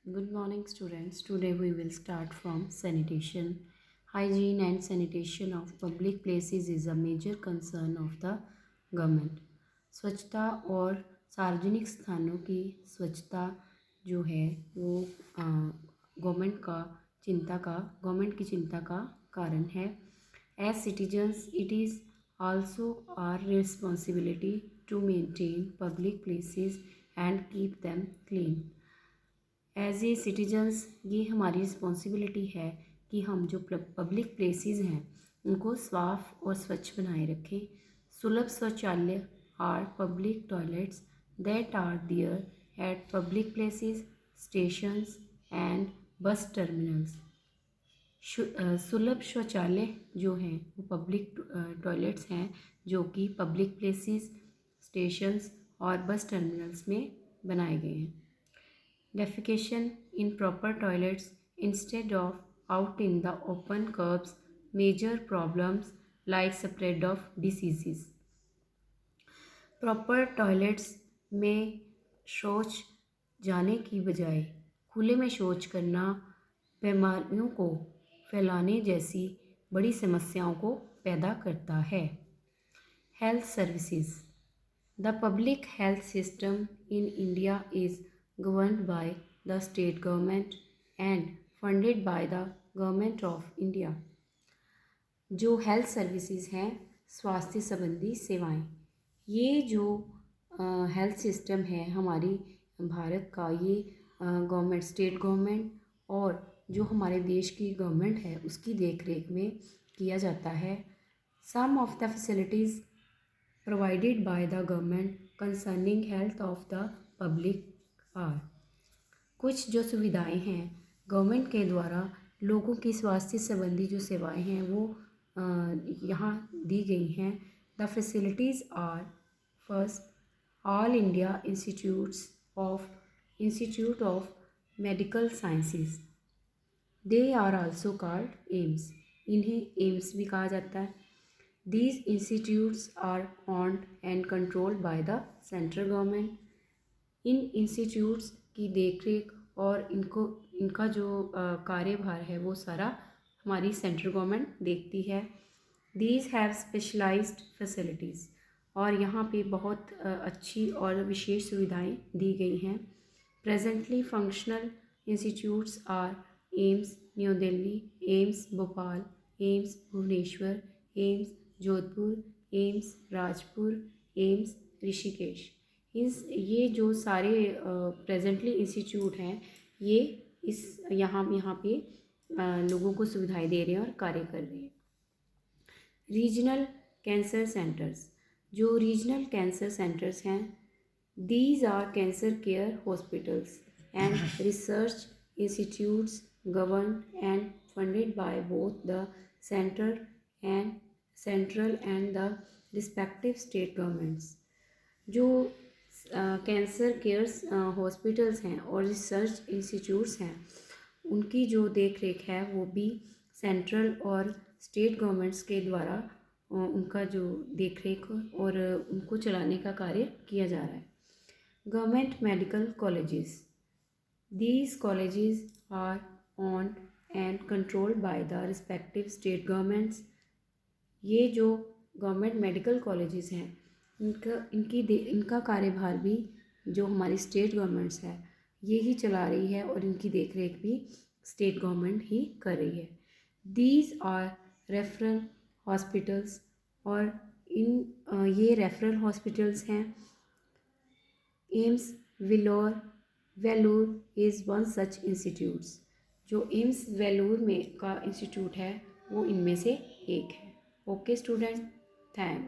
Good morning, students. Today we will start from sanitation. Hygiene and sanitation of public places is a major concern of the government. स्वच्छता और सार्वजनिक स्थानों की स्वच्छता जो है वो गवर्नमेंट की चिंता का कारण है. As citizens, it is also our responsibility to maintain public places and keep them clean. As a citizens ये हमारी रिस्पॉन्सिबिलिटी है कि हम जो पब्लिक प्लेसेस हैं उनको साफ और स्वच्छ बनाए रखें. Sulabh Shauchalaya are public toilets that are there at public places, stations and bus terminals. Sulabh Shauchalaya जो हैं वो पब्लिक टॉयलेट्स हैं जो कि पब्लिक प्लेसेस, स्टेशंस और बस टर्मिनल्स में बनाए गए हैं. Defecation in proper toilets instead of out in the open curbs major problems like spread of diseases. Proper toilets में शौच जाने की बजाय खुले में शौच करना बीमारियों को फैलाने जैसी बड़ी समस्याओं को पैदा करता है. Health services. The public health system in India is governed by the state government and funded by the government of India. जो हेल्थ सर्विसेज हैं, स्वास्थ्य संबंधी सेवाएं, ये जो हेल्थ सिस्टम है हमारी भारत का, ये गवर्नमेंट, स्टेट गवर्नमेंट और जो हमारे देश की गवर्नमेंट है उसकी देखरेख में किया जाता है. Some of the facilities provided by the government concerning health of the public are. कुछ जो सुविधाएं हैं गवर्नमेंट के द्वारा लोगों की स्वास्थ्य संबंधी जो सेवाएं हैं वो यहाँ दी गई हैं. The facilities are first, all India institute of medical sciences, they are also called AIIMS. इन्हें एम्स भी कहा जाता है. These institutes are owned and controlled by the central government. इन इंस्टीट्यूट्स की देखरेख और इनका जो कार्यभार है वो सारा हमारी सेंट्रल गवर्नमेंट देखती है. दीज हैव स्पेशलाइज्ड फैसिलिटीज़, और यहाँ पे बहुत अच्छी और विशेष सुविधाएं दी गई हैं. Presently functional institutes are AIIMS New Delhi, AIIMS Bhopal, AIIMS Bhubaneswar, AIIMS Jodhpur, AIIMS Rajpur, AIIMS Rishikesh. ये जो सारे प्रेजेंटली इंस्टीट्यूट हैं ये यहाँ पे लोगों को सुविधाएं दे रहे हैं और कार्य कर रहे हैं. Regional cancer centres. जो रीजनल कैंसर सेंटर्स हैं, these are cancer care hospitals and research institutes governed and funded by both the central and the respective state governments. जो कैंसर केयर्स हॉस्पिटल्स हैं और रिसर्च इंस्टीट्यूट्स हैं उनकी जो देखरेख है वो भी सेंट्रल और स्टेट गवर्नमेंट्स के द्वारा उनका जो देखरेख और उनको चलाने का कार्य किया जा रहा है. Government medical colleges. These colleges are owned and controlled by the respective state governments. ये जो गवर्नमेंट मेडिकल कॉलेजेस हैं इनका कार्यभार भी जो हमारी स्टेट गवर्नमेंट्स है ये ही चला रही है और इनकी देखरेख भी स्टेट गवर्नमेंट ही कर रही है. दीज आर रेफरल हॉस्पिटल्स, और ये रेफरल हॉस्पिटल्स हैं. AIIMS Vellore is one such institutes. जो एम्स वेलूर में का इंस्टीट्यूट है वो इनमें से एक है. Okay student, thanks.